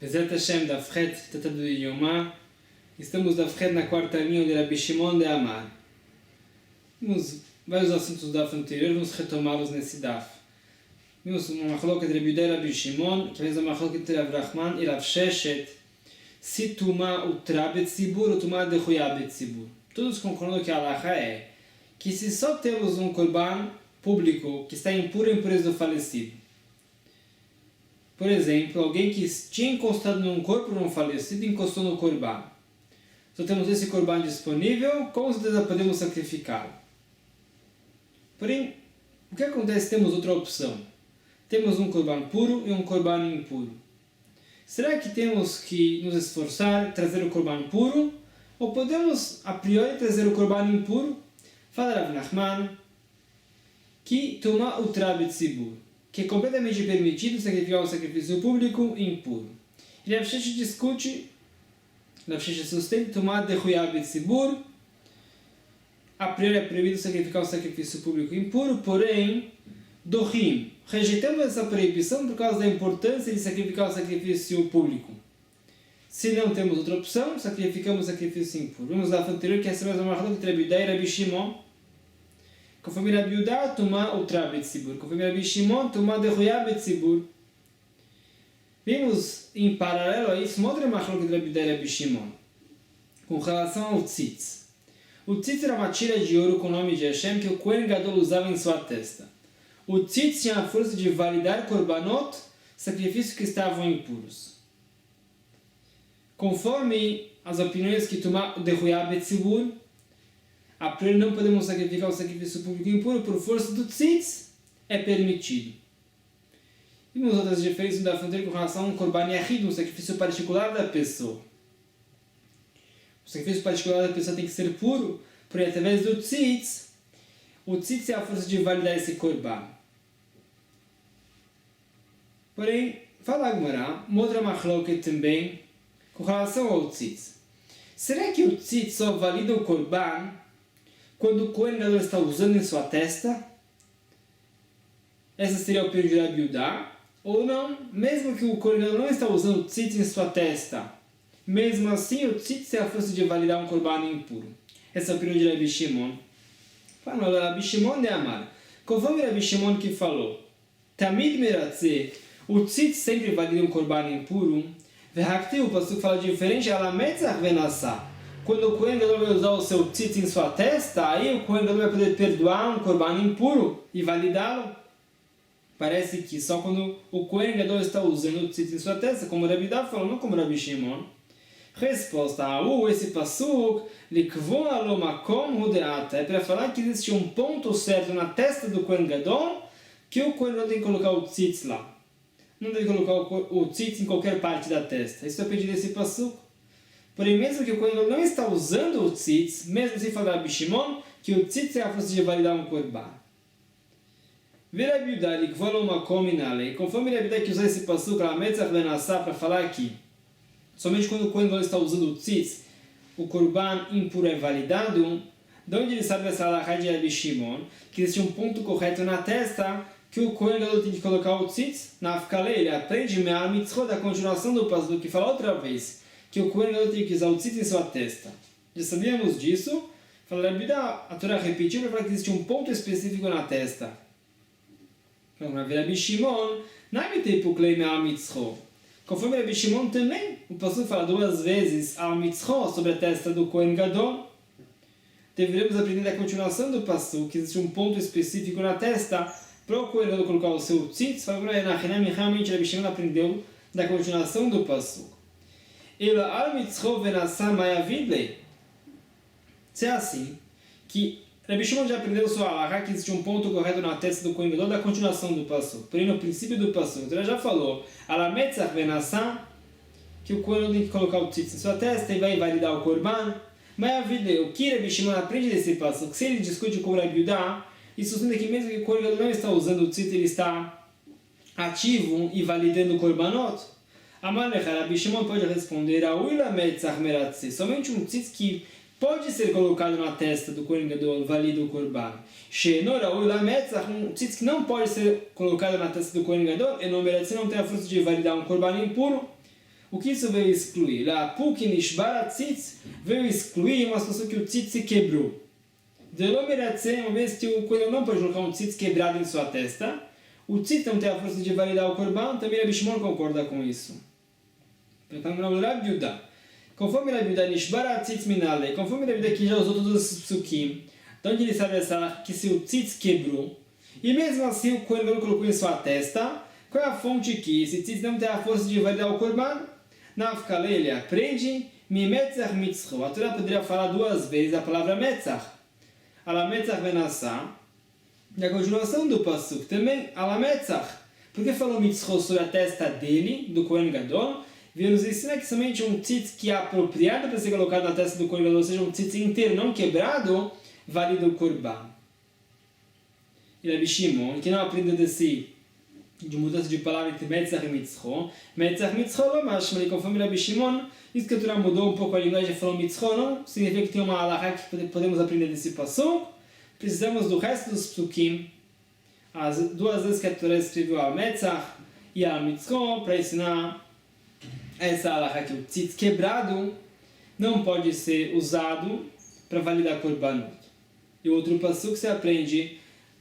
Bezerra Hashem da Fred, tratado de Yomá. Estamos da Fred na quarta linha de Rabbi Shimon de Amar. Vimos vários assuntos do DAF anterior, vamos retomá-los nesse DAF. Vimos uma machloca de Rabbi Yehuda e Rabbi Shimon, que fez uma machloca entre Rav Rahman e Rav Sheshet, se Tumá utra betzibur ou Tumá dechuya betzibur. Todos concordam que a halakha é que se só temos um korban público que está impuro, impureza do falecido. Por exemplo, alguém que tinha encostado num corpo de um falecido encostou no korban. Só temos esse korban disponível, com certeza podemos sacrificá-lo. Porém, o que acontece? Temos outra opção. Temos um korban puro e um korban impuro. Será que temos que nos esforçar, trazer o korban puro? Ou podemos, a priori, trazer o korban impuro? Fala Rav Nachman que toma o trabe tzibur, que é completamente permitido sacrificar um sacrifício público impuro. E Rav Sheshet discute, Rav Sheshet sustenta tomar dechuya betzibur, a priori é proibido sacrificar um sacrifício público impuro, porém, dohim, rejeitamos essa proibição por causa da importância de sacrificar o sacrifício público. Se não temos outra opção, sacrificamos o sacrifício impuro. Vamos lá anterior que essa mesma marca entre Rabbi Yehuda e Rabbi Shimon. Conforme Rabbi Yehuda, tomar o tra betzibur. Conforme Rabbi Shimon, tomar dechuya betzibur. Vimos em paralelo a isso uma outra marca entre Rabbi Yehuda e Rabbi Shimon, com relação ao tzitz. O tzitz era uma tira de ouro com o nome de Hashem que o Kohen Gadol usava em sua testa. O tzitz tinha a força de validar korbanot, sacrifícios que estavam impuros. Conforme as opiniões que tomar o dechuya betzibur, a priori não podemos sacrificar o sacrifício público impuro, por força do tzitz, é permitido. Vimos outras diferenças da fronteira com relação a um korban yachid, um sacrifício particular da pessoa. O sacrifício particular da pessoa tem que ser puro, porém através do tzitz, o tzitz é a força de validar esse korban. Porém, fala agora, uma outra machloket também, com relação ao tzitz. Será que o tzitz só valida o korban quando o Kohen Gadol está usando em sua testa? Essa seria a opinião de Rabbi Yehuda. Ou não, mesmo que o Kohen Gadol não está usando o tzitz em sua testa, mesmo assim o tzitz é a força de validar um korban impuro. Essa é a opinião de Rabbi Shimon. Fala, Rabbi Shimon de Amar. Conforme Rabbi Shimon que falou, Tamid meratze, o tzitz sempre valida um korban impuro. O pastor fala diferente, quando o Kohen Gadol vai usar o seu tzitz em sua testa, aí o Kohen Gadol vai poder perdoar um korban impuro e validá-lo. Parece que só quando o Kohen Gadol está usando o tzitz em sua testa, como o Rabbi Yehuda falou, não como o Rabbi Shimon. Resposta, esse pasuk, likvon alo makom hudeata, é para falar que existe um ponto certo na testa do Kohen Gadol, que o Kohen Gadol tem que colocar o tzitz lá. Não deve colocar o tzitz em qualquer parte da testa. Isso é pedido desse pasuk. Porém, mesmo que o Kohen Gadol não está usando o tzitz, mesmo sem falar Rabbi Shimon, que o tzitz é a força de validar um korban. Rabbi Yehuda, likvon alo makom inale. Conforme Rabbi Yehuda que usar esse pasuk, para falar aqui, somente quando o Kohen Gadol está usando o tzitz, o korban impuro é validado. De onde ele sabe essa halakha de Rabbi Shimon? Que existe um ponto correto na testa que o Kohen Gadol tem que colocar o tzitz na afkale. Ele aprende me'al mitzvot, da continuação do pasuk, que fala outra vez que o Kohen Gadol tem que usar o tzitz em sua testa. Já sabíamos disso. Fala, a Torá repetiu para falar que existe um ponto específico na testa. Então, Rabbi Shimon, namitei puklei me'al mitzvot. Conforme Rabbi Shimon também, o pastor fala duas vezes al mitzvot sobre a testa do Kohen Gadol. Deveríamos aprender da continuação do pastor que existe um ponto específico na testa para o Kohen Gadol colocar o seu tzitz. Realmente Rabbi Shimon aprendeu da continuação do pastor. Ela al mitzvot venassam mayavidle. Se é assim, que Rabbi Shimon já aprendeu sua halakha que existe um ponto correto na testa do Kohen Gadol da continuação do pasuk. Porém, no princípio do pasuk, então ele já falou alametzach venassam, que o Kohen Gadol tem que colocar o tzitz em sua testa e vai validar o korban. Mas a vida, o que Rabbi Shimon aprende desse pasuk, se ele discute com o Rabbi Yehuda, isso sustenta que mesmo que o Kohen Gadol não está usando o tzitz, ele está ativo e validando o korbanot. Amalekha, Rabbi Shimon pode responder a ulametzach meratze, somente um tzitz que pode ser colocado na testa do Kohen Gadol, valida o korban. Shenora ulametzach, um tzitz que não pode ser colocado na testa do Kohen Gadol, não tem a força de validar um korban impuro. O que isso veio excluir? La Puk Nishbar Tzitz veio excluir uma situação que o tzitz se quebrou. Uma vez que o coelho não pode colocar um tzitz quebrado em sua testa, o tzitz não tem a força de validar o korban, também Rabi Shimon concorda com isso. Conforme Rabi Yehuda Nishbar Tzitz Minale, conforme Rabi Yehuda que já usou todos os psukim, de onde ele sabe que se o tzitz quebrou, e mesmo assim o coelho não colocou em sua testa, qual é a fonte que esse tzitz não tem a força de validar o korban? Nafkale, ele aprende, Mimetzach Mitzcho. A Torá poderia falar duas vezes a palavra Metzach. Alametzach Benassá. E a continuação do Pasuk também, Alametzach. Por que falou Mitzcho sobre a testa dele, do Kohen Gadol? Veio nos ensinar que somente um tzitz que é apropriado para ser colocado na testa do Kohen Gadol, ou seja, um tzitz inteiro, não quebrado, valida o korban. E Rabi Shimon, que não aprendeu de mudança de palavra entre Metzach e Mitzcho. Metzach Mitzcho não mashma, conforme Rabi Shimon, isso que a Torá mudou um pouco a linguagem, falou Mitzcho, não significa que tem uma halakha que podemos aprender desse pasuk. Precisamos do resto dos psukim, as duas vezes que a Torá escreveu a Metzach e a Mitzcho, para ensinar essa halakha que o tzitz quebrado não pode ser usado para validar korbanot. E o outro pasuk você aprende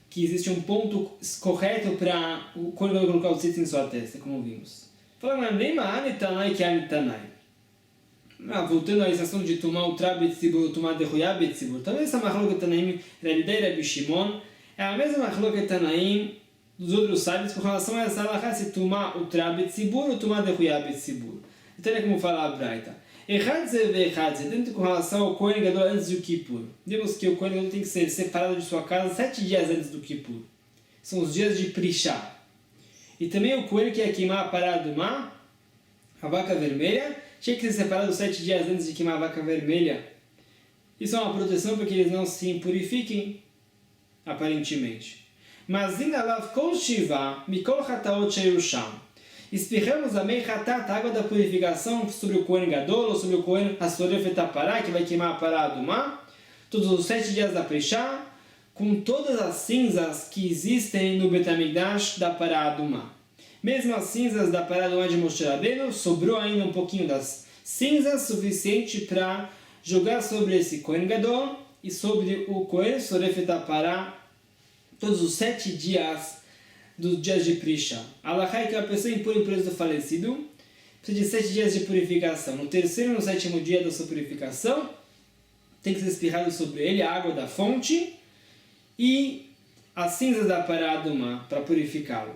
que existe um ponto correto para quando vai colocar o tzitz em sua testa, como vimos. Falando nem ma'anitanai que anitanai. Voltando à estação de tomar o trabetzibur, tomar derruiá betzibur. Talvez essa machloket tanaim, Rabi Yehuda e Rabi Shimon, é a mesma machloket tanaim dos outros sábios com relação a essa halakha se tomar o trabetzibur ou tomar derruiá betzibur. Então é como fala a Braita. Tanto com relação ao Kohen Gadol antes do Kippur. Vimos que o Kohen Gadol tem que ser separado de sua casa 7 dias antes do Kippur. São os dias de Prishá. E também o Kohen que ia queimar a parada do mar, a vaca vermelha, tinha que ser separado 7 dias antes de queimar a vaca vermelha. Isso é uma proteção para que eles não se impurifiquem, aparentemente. Mas inalav kol shiva mikol chataot sheyusham. Espirramos a meichatat, a água da purificação, sobre o Kohen Gadol, ou sobre o Kohen Hasoref Etapará, que vai queimar a parada do mar, todos os 7 dias da Prishá, com todas as cinzas que existem no Betamigdash da parada do mar. Mesmo as cinzas da parada do mar de Moshe Rabbeinu, sobrou ainda um pouquinho das cinzas, suficiente para jogar sobre esse Kohen Gadol e sobre o Kohen Hasoref Etapará, todos os 7 dias dos dias de Prisha. A halakha é que a pessoa impura impureza do falecido precisa de 7 dias de purificação. No terceiro e no 7º dia da sua purificação, tem que ser espirrado sobre ele a água da fonte e as cinzas da parada do mar para purificá-lo.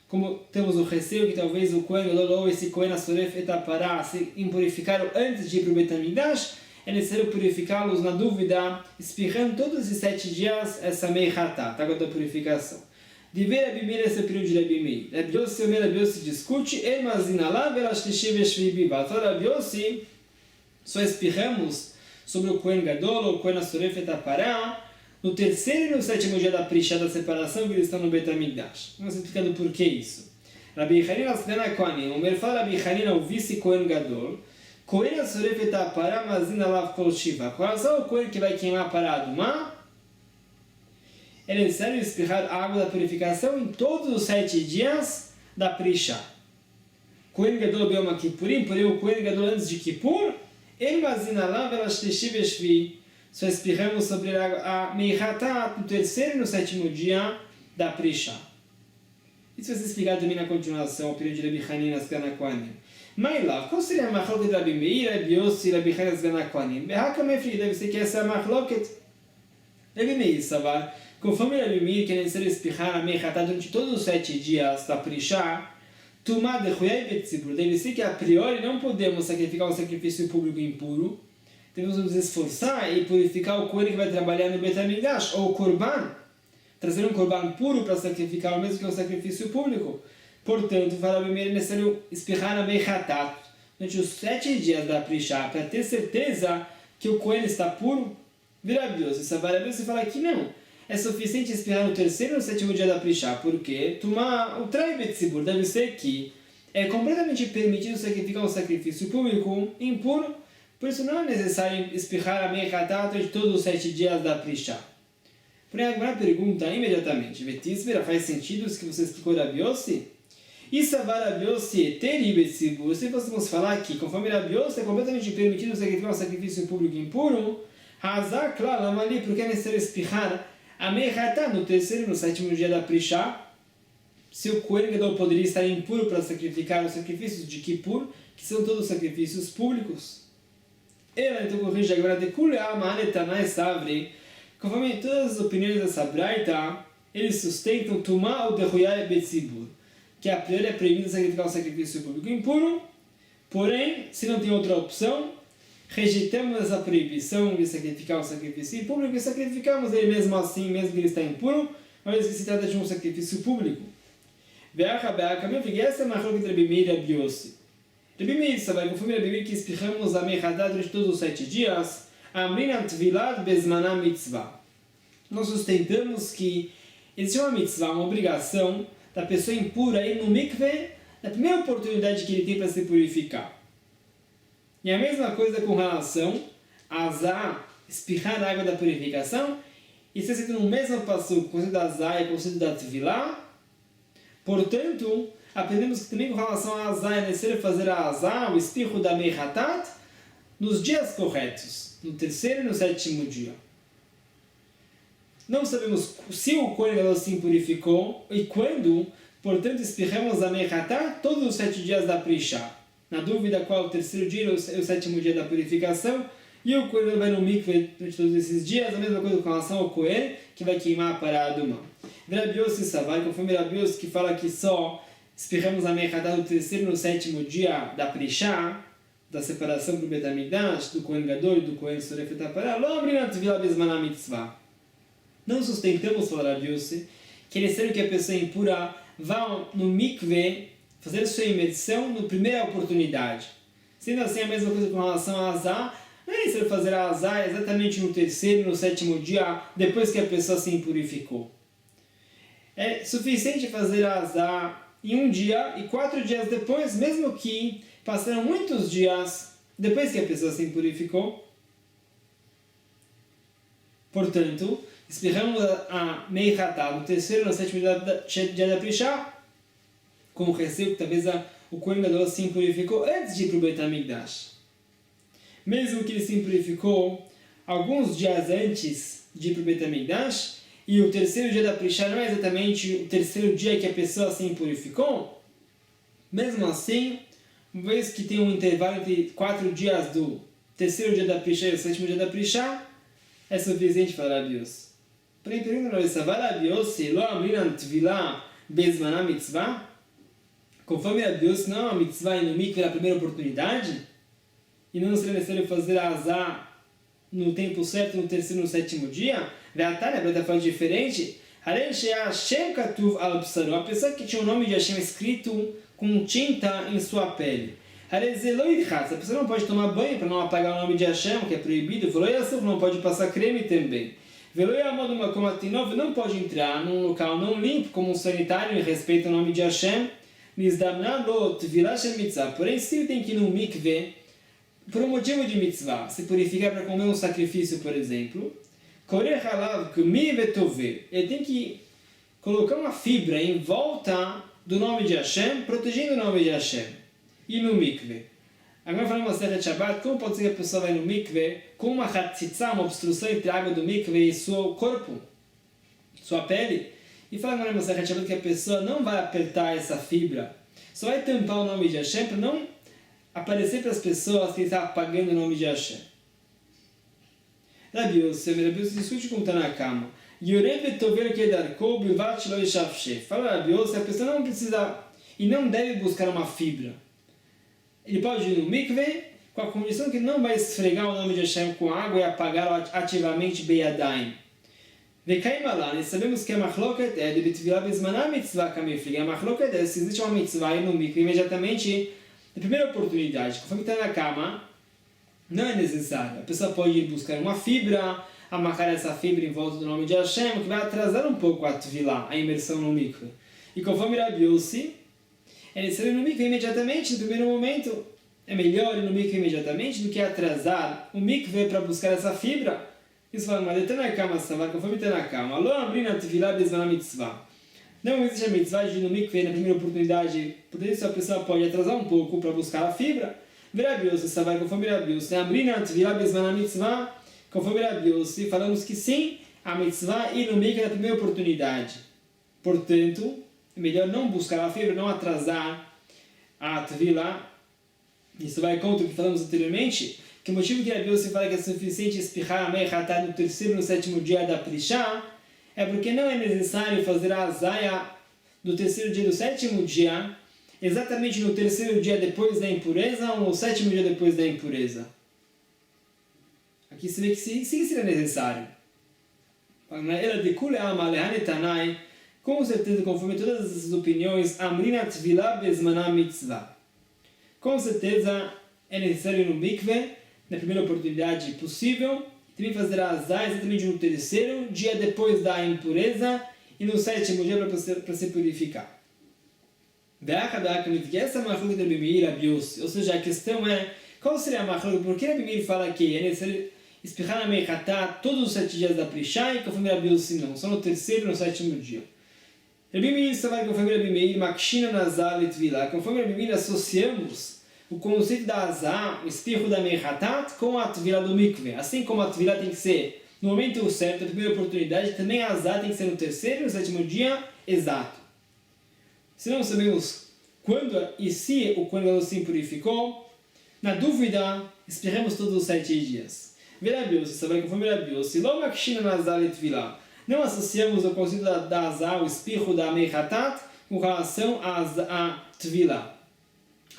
Como temos o receio que talvez o Kohen Gadol ou esse Kohen Hasoref Etapará se impurificaram antes de ir para o Betamigdash, é necessário purificá-los na dúvida, espirrando todos esses 7 dias essa meichatat, água da purificação. De ver Rabi Meir esse período de Rabi Meir. Rabi Yossi e Rabi Yossi discute, Rabi Yossi, só espirramos sobre o Kohen Gadol, o Kohen Hasoref Etapará, no terceiro e no 7º dia da Prisha, da separação, que eles estão no Betamigdash. Vamos explicando por que isso. Rabi Hanina Asgana Kohanim, o Merfal Rabi Hanina, o vice Kohen Gadol, Kohen Hasoref Etapará, Mazina Lav Kol Shiva. Com relação ao Kohen que vai queimar a parada do mar, é necessário espirrar a água da purificação em todos os 7 dias da Prisha. Kohen Gadol Be'yom Kippurim, porém o Kohen Gadol antes de Kippur, só espirramos sobre a Meichatat no terceiro e no 7º dia da Prisha. Isso vai ser explicado também na continuação, o período de Rabi Hanina Asgana Kohanim. Mailav, qual seria a machloket de Rabi Meir, Rabi Yossi e Rabi Hanina Asgana Kohanim? Deve ser que essa é a machloket. Rabi Meir, Savar. Conforme Rabi Meir, que é necessário espirrar a Meichatat durante todos os 7 dias da Prisha, Tumá de Huyai Betzibur, deve ser que a priori não podemos sacrificar um sacrifício público impuro, devemos nos esforçar e purificar o Kohen que vai trabalhar no Betamigdash, ou o Korban, trazer um Korban puro para sacrificar, o mesmo que um sacrifício público. Portanto, para Rabi Meir é necessário espirrar a Meichatat durante os 7 dias da Prisha, para ter certeza que o Kohen está puro. Vira Rabi Yossi, você fala que não. É suficiente espirrar no terceiro e no 7º dia da Prisha, porque o Trai Betzibur deve ser que é completamente permitido sacrificar um sacrifício público impuro, por isso não é necessário espirrar a Meichatat de todos os 7 dias da Prisha. Porém, agora pergunta imediatamente, Vetisvera, faz sentido isso que você explicou Rabi Yossi? Isso Rabi Yossi eteri betzibur. Se fôssemos falar que, conforme Rabi Yossi, é completamente permitido sacrificar um sacrifício público impuro, Hazar, claro, Amali, porque é necessário espirrar a Meihatá no terceiro e no sétimo dia da Prishá. Se o Kohen Gadol poderia estar impuro para sacrificar os sacrifícios de Kippur, que são todos sacrifícios públicos. Ela então corrige agora de Kuleama Netanai Savri. Conforme todas as opiniões dessa Braita, eles sustentam Tumá ou Deruyai Betzibur, que a priori é proibido sacrificar um sacrifício público impuro, porém, se não tem outra opção, rejeitamos essa proibição de sacrificar um sacrifício público e sacrificamos ele mesmo assim, mesmo que ele está impuro, mas que se trata de um sacrifício público. Essa é uma roca entre Rabi Meir e Rabi Yossi. Rabi Meir sabe, conforme Rabi Meir que espirramos a Meihatá durante todos os 7 dias, Amrinam Tvilat Bezmanam Mitzvah. Nós sustentamos que existe uma mitzvah, uma obrigação da pessoa impura ir no mikveh na primeira oportunidade que ele tem para se purificar. E a mesma coisa com relação a azar, espirrar a água da purificação, isso é escrito no mesmo passo, o conceito da azar e o conceito da tvilá. Portanto, aprendemos que também com relação a azar é necessário fazer a azar, o espirro da meihatat, nos dias corretos, no terceiro e no sétimo dia. Não sabemos se o Kohen Gadol se purificou e quando, portanto, espirramos a meihatat todos os 7 dias da Prishá. Na dúvida qual o terceiro dia ou o sétimo dia da purificação, e o Kohen vai no mikveh durante todos esses dias, a mesma coisa com relação ao Kohen, que vai queimar para a Adumá. Rabi Yossi Savai, conforme Rabi Yossi que fala que só espirramos a meihatat no terceiro e no sétimo dia da Prishá, da separação do Bet HaMikdash, do Kohen Gadol e do Kohen Soref et HaParah, lo amrinam tvilah bezmanam mitzvah. Não sustentamos, fala Rabi Yossi, que é necessário que a pessoa impura vá no mikveh fazer sua imersão na primeira oportunidade. Sendo assim, a mesma coisa com relação a azar, não é necessário fazer a azar exatamente no terceiro e no sétimo dia, depois que a pessoa se impurificou. É suficiente fazer a azar em um dia e 4 dias depois, mesmo que passaram muitos dias depois que a pessoa se impurificou. Portanto, espirramos a meihatat no terceiro e no sétimo dia da Prishá, com o receio que talvez o Kohen Gadol se impurificou antes de ir para o Bet HaMikdash. Mesmo que ele se impurificou alguns dias antes de ir para o Bet HaMikdash, e o terceiro dia da Prishá não é exatamente o terceiro dia que a pessoa se impurificou, mesmo assim, uma vez que tem um intervalo entre 4 dias do terceiro dia da Prishá e o sétimo dia da Prishá, é suficiente para Rabi Yossi. Porém, pergunta para você, Rabi Yossi, lo amrinam tvilah bezmanam mitzvah? Conforme Rabi Yossi não é uma mitzvah e no mikveh na primeira oportunidade, e não seria necessário fazer a azar no tempo certo, no terceiro e no sétimo dia, a Breta fala diferente, a pessoa que tinha o nome de Hashem escrito com tinta em sua pele. A pessoa não pode tomar banho para não apagar o nome de Hashem, que é proibido, não pode passar creme também. Não pode entrar num local não limpo, como um sanitário, em respeito ao nome de Hashem. Porém, se ele tem que ir no mikveh, por um motivo de mitzvah, se purificar para comer um sacrifício, por exemplo, ele tem que colocar uma fibra em volta do nome de Hashem, protegendo o nome de Hashem, e no mikveh. Agora falando uma série de Shabbat, como pode ser que a pessoa vai no mikveh com uma hatzitzah, uma obstrução entre a água do mikveh e seu corpo, sua pele? E fala agora uma série de Shabbat que a pessoa não vai apertar essa fibra, só vai tampar o nome de Hashem para não aparecer para as pessoas que está apagando o nome de Hashem. Rabi Yossi discute com Tanakama. Fala Rabi Yossi, a pessoa não precisa e não deve buscar uma fibra. Ele pode ir no mikveh com a condição que não vai esfregar o nome de Hashem com água e apagá-lo ativamente beyadaim. Nós sabemos que a machloket é de betvilah bezmanam mitzvah kamiflig. A machloket é se existe uma mitzvah e no mikveh imediatamente na primeira oportunidade. Conforme está na cama, não é necessário. A pessoa pode ir buscar uma fibra, amarrar essa fibra em volta do nome de Hashem, que vai atrasar um pouco a tvilah, a imersão no mikveh. E conforme Rabi Yossi, é necessário ir no mikveh imediatamente, no primeiro momento. É melhor ir no mikveh imediatamente do que atrasar o mikveh para buscar essa fibra. Isso fala, mas conforme está na cama, lo amrinam tvilah bezmanam mitzvah. Não existe a mitzvah de ir no mikveh na primeira oportunidade, por isso a pessoa pode atrasar um pouco para buscar a fibra. Rabi Yossi, você vai conforme Rabi Yossi. Amrina Tvila Bezman mitzvah, conforme Rabi Yossi, falamos que sim, a mitzvah ir no mikveh na primeira oportunidade. Portanto, é melhor não buscar a fibra, não atrasar a Tvila. Isso vai contra o que falamos anteriormente, que o motivo que Rabi Yossi fala que é suficiente espirrar a Meichatat no terceiro e no sétimo dia da Prishá, é porque não é necessário fazer a Azaia do terceiro dia do sétimo dia, exatamente no terceiro dia depois da impureza ou no sétimo dia depois da impureza. Aqui se vê que sim seria necessário. Com certeza, conforme todas essas opiniões, Amrina Tvila Bezmaná Mitzvah. Com certeza é necessário ir no mikveh na primeira oportunidade possível, também fazer a azar exatamente no terceiro dia depois da impureza e no sétimo dia para se purificar. Essa é a machlok de Rabi Meir e Rabi Yossi. Ou seja, a questão é, qual seria a machlok? Por que Rabi Meir fala que é necessário espirrar na Meichatat todos os 7 dias da Prishá e conforme Rabi Yossi não, só no terceiro e no sétimo dia? Rabi Meir estava conforme Rabi Meir, Makshina Nazar Letvila. Conforme Rabi Meir associamos o conceito da Azá, o espirro da Meichatat, com a Tvila do Mikveh. Assim como a Tvila tem que ser no momento certo, na primeira oportunidade, também a Azá tem que ser no terceiro e no sétimo dia exato. Se não sabemos quando e se o Kohen Gadol se impurificou, na dúvida, espirramos todos os 7 dias. Rabi Yossi, sabe conforme Rabi Yossi, Lo Makshina Nazar Letvila. Não associamos o conceito da Azá, o espirro da Meichatat, com relação à Tvila.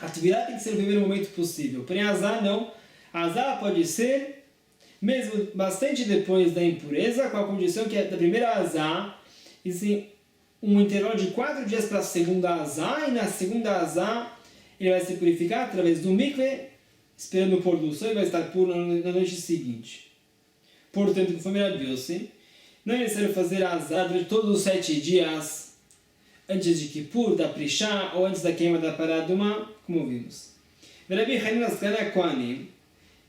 A Tvila tem que ser no primeiro momento possível, porém a Azá não. A Azá pode ser mesmo bastante depois da impureza, com a condição que da primeira Azá existe um intervalo de 4 dias para a segunda Azá, e na segunda Azá ele vai se purificar através do mikveh, esperando o pôr do sol, e vai estar puro na noite seguinte. Portanto, conforme Rabi Yossi, não é necessário fazer a Azá durante todos os 7 dias antes de Kippur, da Prishá, ou antes da queima da Paraduma, como vimos. Rabi Hanina Skana Kohanim,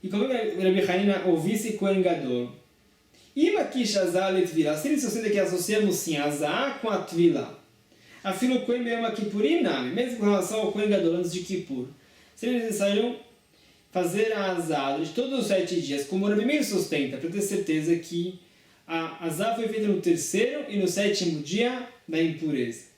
e como Rabi Hanina ouvisse Kohen Gadol, Ima Kish Azá Letvila, se ele sustenta que associamos sim a Azá com a Tvila, afilo Kohen Beyom Kippurim Nami, mesmo com relação ao Kohen Gadol antes de Kippur, seria necessário fazer a Azá de todos os 7 dias, como o Rabi Meir sustenta, para ter certeza que a Azá foi feita no terceiro e no sétimo dia da impureza.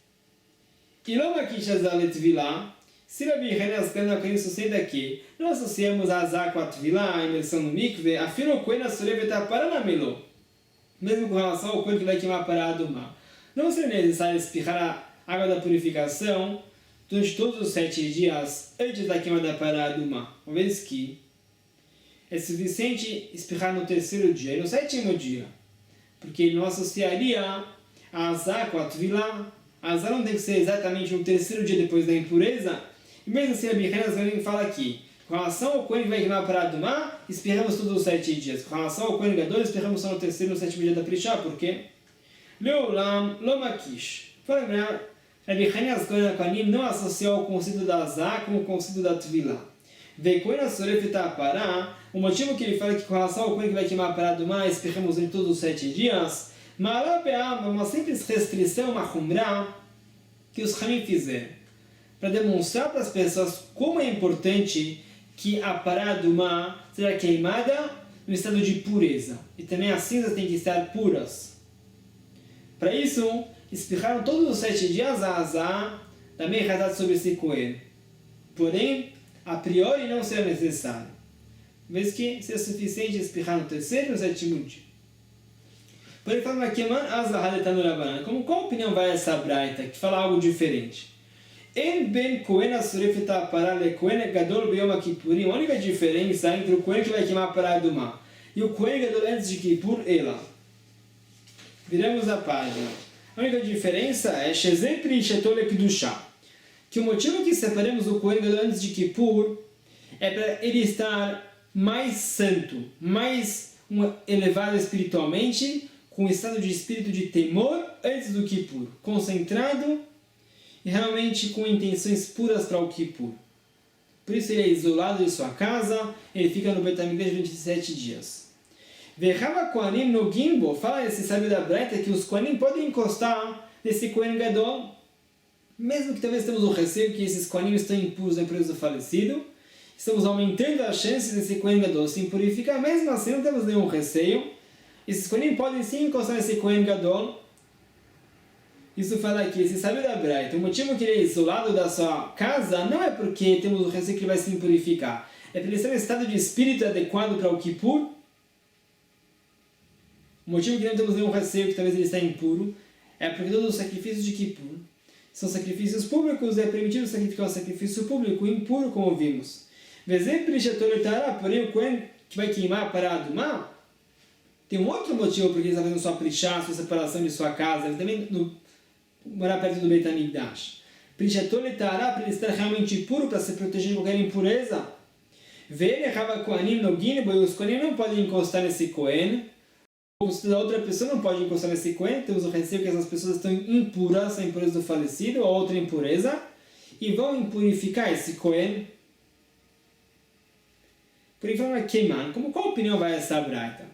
E logo aqui, Shazalet Tvila, se Rabi Hanina Skana Kohanim sustenta que não associamos a Azá com a Tvila, a imersão no mikveh, afilo Kohen Asurei Betapara na Melô, mesmo com relação ao Kohen que vai queimar para a Adumá. Não seria necessário espirrar a água da purificação durante todos os 7 dias antes da queima da para a Adumá, uma vez que é suficiente espirrar no terceiro dia e no sétimo dia, porque ele não associaria a Azá com a Tvila. A Azá não tem que ser exatamente no terceiro dia depois da impureza, e mesmo assim a Bichanina fala aqui, com relação ao Kohen que vai queimar para a Adumá, espirramos todos os 7 dias. Com relação ao Kohen Gadol, espirramos só no terceiro e no sétimo dia da Prishá, por quê? Leolam Lomakish. Para lembrar, a Bichanina Kohanim não associou o conceito da Azá com o conceito da Tvila. Veikoen Asurei Betapara, o motivo que ele fala que com relação ao Kohen que vai queimar para a Adumá, espirramos em todos os 7 dias, uma simples restrição, uma humrá, que os Hamim fizeram, para demonstrar para as pessoas como é importante que a paraduma seja queimada no estado de pureza, e também as cinzas têm que estar puras. Para isso, espirraram todos os 7 dias a Azá da Meichatat sobre esse Kohen. Porém, a priori não será necessário, vez que seja suficiente espirrar no terceiro e no sétimo dia. Porém, fala aqui, como qual opinião vai essa braita, que fala algo diferente? En ben Kohen Asurei Betapara le Kohen Gadol Beyom Kippurim. A única diferença entre o Kohen que vai queimar para a Adumá e o Kohen Gadol antes de Kippur, ela. Viramos a página. A única diferença é Shezepri Shetole Kedushá, que o motivo que separamos o Kohen Gadol antes de Kippur é para ele estar mais santo, mais elevado espiritualmente, com um estado de espírito de temor antes do Kippur, concentrado e realmente com intenções puras para o Kippur. Por isso ele é isolado de sua casa, ele fica no Beit HaMikdash durante 7 dias. Vechava Kohanim no Gimbo, fala esse sábio da Breta que os Kohanim podem encostar desse Kohen Gadol, mesmo que talvez temos o receio que esses Kohanim estão impuros na empresa do falecido, estamos aumentando as chances desse Kohen Gadol se impurificar, mesmo assim não temos nenhum receio. Esses Kohanim podem sim encostar nesse Kohen Gadol. Isso fala aqui, esse sábio da Braita, o motivo que ele é isolado da sua casa não é porque temos o receio que ele vai se impurificar, é porque ele está em estado de espírito adequado para o Kippur. O motivo que não temos nenhum receio que talvez ele está impuro é porque todos os sacrifícios de Kippur são sacrifícios públicos e é permitido sacrificar o sacrifício público impuro, como vimos. Porém, o Kohen que vai queimar para Adumá, tem um outro motivo porque ele está fazendo sua prishá, sua separação de sua casa, ele também morar perto do Beit HaMikdash. Prishator Tará, para ele estar realmente puro, para se proteger de qualquer impureza. Os Kohanim não podem encostar nesse Kohen, ou se a outra pessoa não pode encostar nesse Kohen, temos o receio que essas pessoas estão impuras, a impureza do falecido, ou outra impureza, e vão impurificar esse Kohen. Por informa Keman, qual opinião vai essa Braita?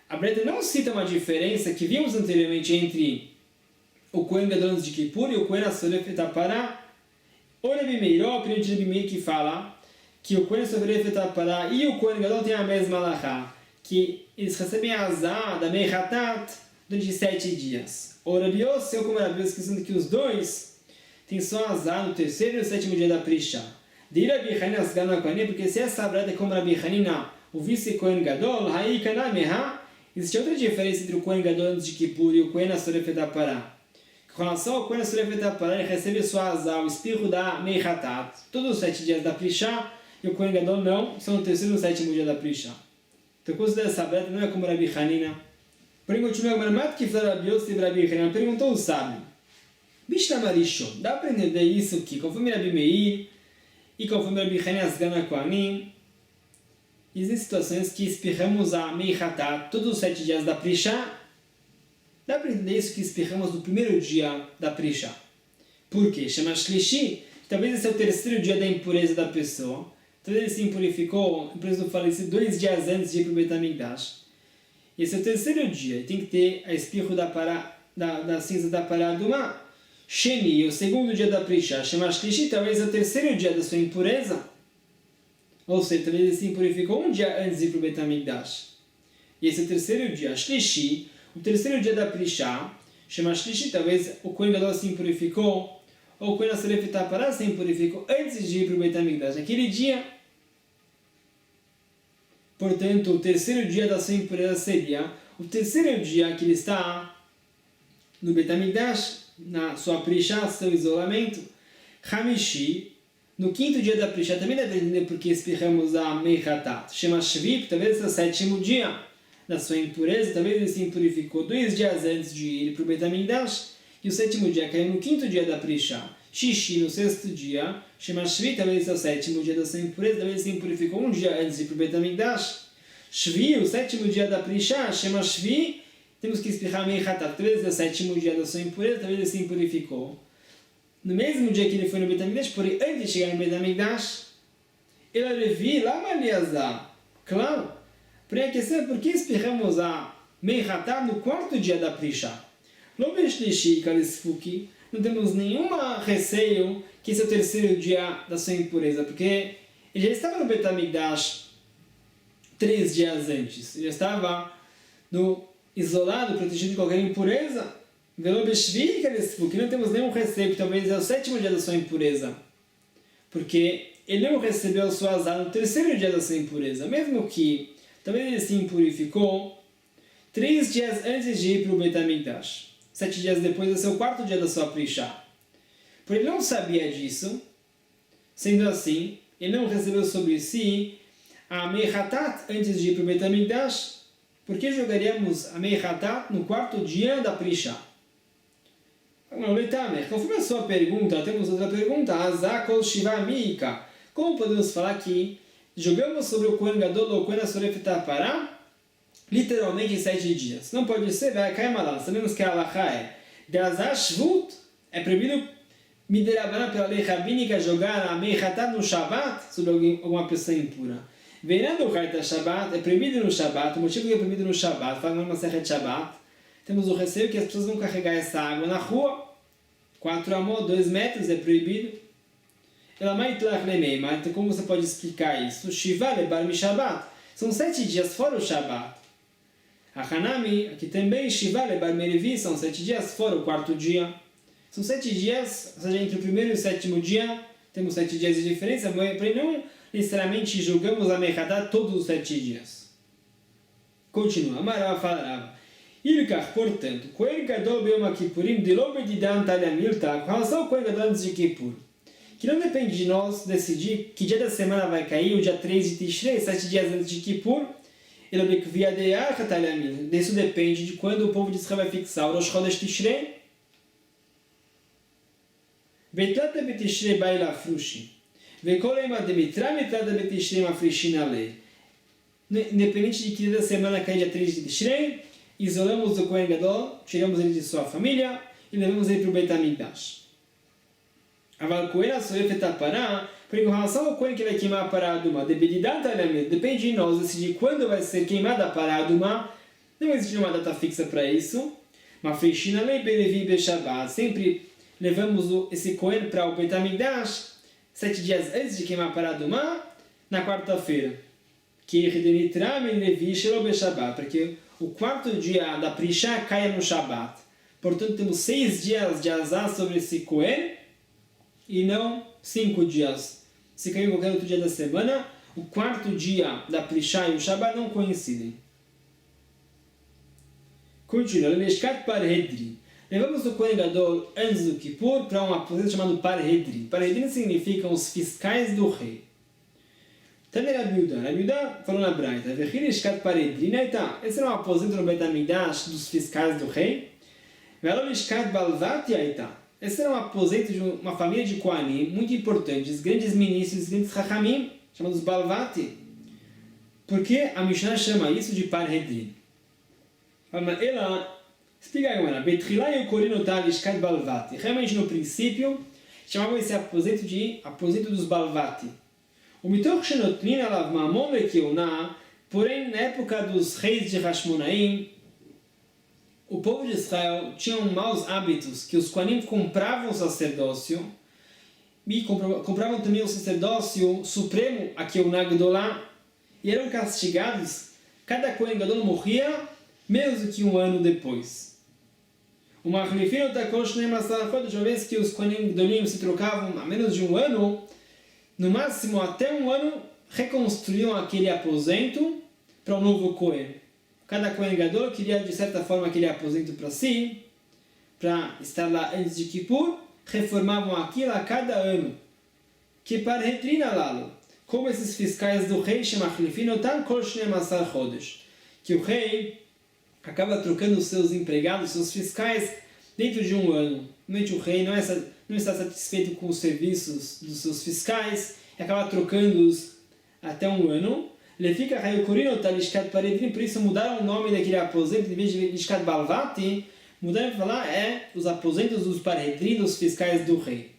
A Braita não cita uma diferença que vimos anteriormente entre o Kohen Gadol antes de Kippur e o Kohen Asoref Etapará. O Rebbe Meir, a opinião de Rebbe Meir que fala que o Kohen Asoref Etapará e o Kohen Gadol têm a mesma alahá, que eles recebem a azar da Meichatat durante 7 dias. O Rebbe Yossi, como Rebbe Yossi, esquecendo que os dois têm só azar no terceiro e no sétimo dia da Prisha. De Rabi Hanina Asgana Kohanim, porque se essa Braita é como Rabi Hanina, o vice Kohen Gadol, Hai Kanameha, existe outra diferença entre o Kohen Gadol antes de Kippur e o Kohen Asoref Etapará. Com relação ao Kohen Asoref Etapará, ele recebe sua azar, o espirro da Meichatat, todos os 7 dias da Prisha, e o Kohen Gadol não, são no terceiro e no sétimo dia da Prisha. Então, considera essa Braita não é como Rabi Hanina. Porém, continua a Marmat que fala Rabi Yossi e Rabi Hanina. Perguntou o sábio: Bishna Marishon, dá para entender isso que, conforme Rabi Meir e conforme Rabi Hanina Asgana Kohanim, existem situações que espirramos a Meichatat todos os 7 dias da Prisha. Dá para entender isso que espirramos no primeiro dia da Prisha. Por quê? Chama Shlishi. Talvez esse é o terceiro dia da impureza da pessoa. Talvez ele se impurificou, a impureza do falecido, 2 dias antes de ir para o Beit HaMikdash. Esse é o terceiro dia. Tem que ter a espirro da cinza da Pará Adumá. Sheni, o segundo dia da Prisha. Chama Shlishi. Talvez é o terceiro dia da sua impureza. Ou seja, talvez ele se impurificou 1 dia antes de ir para o Beit HaMikdash. E esse é o terceiro dia. Shlishi, o terceiro dia da Prisha, chama Shlishi, talvez o Kohen Gadol se impurificou, ou o Kohen Asoref Etapará se impurificou antes de ir para o Beit HaMikdash. Naquele dia, portanto, o terceiro dia da sua impureza seria o terceiro dia que ele está no Beit HaMikdash, na sua Prisha, seu isolamento. Hamishi, no 5º dia da Prisha, também deve entender porque espirramos a Meichatat. Chama Shvi, talvez esse é o 7º dia da sua impureza, talvez ele se impurificou 2 dias antes de ir para o Beit HaMikdash, e o 7º dia caiu no 5º dia da Prisha. Shishi, no 6º dia, chama Shvi, talvez esse é o 7º dia da sua impureza, talvez ele se impurificou 1 dia antes de ir para o Beit HaMikdash. Shvi, o 7º dia da Prisha, chama Shvi, temos que espirrar Meichatat, talvez esse é o 7º dia da sua impureza, talvez ele se impurificou no mesmo dia que ele foi no Beit HaMikdash, porém antes de chegar no Beit HaMikdash, ele Levi, lá Maliazar, claro. Porém a questão é por que espirramos a Meichatat no 4º dia da Prisha. Não temos nenhum receio que esse é o terceiro dia da sua impureza, porque ele já estava no Beit HaMikdash 3 dias antes. Ele já estava isolado, protegido de qualquer impureza. Não temos nenhum receio, que talvez é o 7º dia da sua impureza. Porque ele não recebeu sua azar no terceiro dia da sua impureza. Mesmo que talvez ele se impurificou 3 dias antes de ir para o Beit HaMikdash. 7 dias depois vai ser o 4º dia da sua Prisha. Por ele não sabia disso. Sendo assim, ele não recebeu sobre si a Meichatat antes de ir para o Beit HaMikdash. Por que jogaríamos a Meichatat no 4º dia da Prisha? Conforme a sua pergunta, temos outra pergunta. Azakol Shiva Mika. Como podemos falar que jogamos sobre o Kohen Gadol ou o Kohen Asoref Etapará literalmente em 7 dias? Não pode ser, vai cair malá. Sabemos que a halakha é de Azar Shvut, é proibido Miderabaná pela lei rabínica jogar a Meichatat no Shabbat sobre alguma pessoa impura. Verando o Haita Shabbat, é proibido no Shabbat. O motivo que é proibido no Shabbat, fala uma Masechet Shabbat, temos o receio que as pessoas vão carregar essa água na rua. 4 amot, 2 metros, é proibido. Então como você pode explicar isso? Shiva lebar mi Shabbat. São 7 dias fora o Shabbat. Hanami, aqui também, Shiva lebar Merevi, são 7 dias fora o 4º dia. São 7 dias, ou seja, entre o primeiro e o 7º dia, temos 7 dias de diferença, mas não necessariamente julgamos a Mechadá todos os 7 dias. Continua, Amarava falava. Ilkach, portanto, Kohen Gadol Be'yom Kippurim, de lo bedidan talha milta, com relação ao Kohen Gadol antes de Kippur, que não depende de nós decidir que dia da semana vai cair, o dia 3 de Tishrei, 7 dias antes de Kippur, isso depende de quando o povo de Israel vai fixar o Rosh Chodesh Tishrei. Betlata betishrei baila frushi. Vekolema demitra metlata betishrei mafrishin alei. Independente de que dia da semana cai dia 3 de Tishrei, isolamos o Kohen Gadol, tiramos ele de sua família e levamos ele para o Beit HaMikdash. Aval Kohen asoef et apará, porque com relação ao Kohen que vai queimar a pará aduma, depende de nós decidir quando vai ser queimada a pará aduma. Não existe uma data fixa para isso. Mafrishin alei belevi beshabat. Sempre levamos esse Kohen para o Beit HaMikdash 7 dias antes de queimar a pará aduma, na quarta-feira. Porque o 4º dia da Prishá cai no Shabat. Portanto, temos 6 dias de azar sobre esse Kohen e não 5 dias. Se cair em qualquer outro dia da semana, o 4º dia da Prishá e o Shabat não coincidem. Continua. Levamos o Kohen Gadol antes do Kippur para um aposento chamado Parhedrin. Parhedrin significam os fiscais do rei. Também Rabiuda falou na Braita, esse era um aposento no Beit HaMikdash dos fiscais do rei. Esse era um aposento de uma família de Kohanim muito importantes, grandes ministros, grandes Chachamim, chamados Balvati. Por que a Mishnah chama isso de Parhedrin? Ela explica agora, realmente no princípio chamavam esse aposento de aposento dos Balvati. Porém, na época dos reis de Hashmonaim, o povo de Israel tinha maus hábitos, que os Kohanim compravam o sacerdócio e compravam também o sacerdócio supremo, a Keuna Gdolá, e eram castigados. Cada Kohen Gadol morria menos do que um ano depois. Uma vez que os Kohanim Gdolim se trocavam há menos de um ano, no máximo até um ano, reconstruíam aquele aposento para um novo Kohen. Cada Kohen Gadol queria, de certa forma, aquele aposento para si, para estar lá antes de Kippur, reformavam aquilo a cada ano. Que parhetrina lalo, como esses fiscais do rei, que o rei acaba trocando os seus empregados, seus fiscais, dentro de um ano. Normalmente o rei não está satisfeito com os serviços dos seus fiscais e acaba trocando-os até um ano. Ele fica por isso mudaram o nome daquele aposento, em vez de Lishkat Balvati, mudaram para falar os aposentos dos Parhedrin, dos fiscais do rei.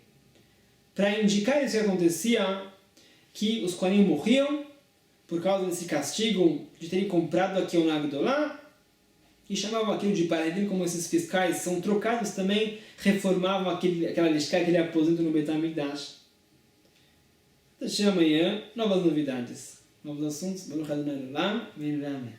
Para indicar isso que acontecia, que os Kohanim morriam por causa desse castigo de terem comprado a Keuna Gdolá, e chamavam aquilo de Parhedrin, como esses fiscais são trocados também, reformavam aquela Lishkat, aquele aposento no Beit HaMikdash. Até amanhã, novas novidades. Novos assuntos. Baruch Adonai Olam. Amém.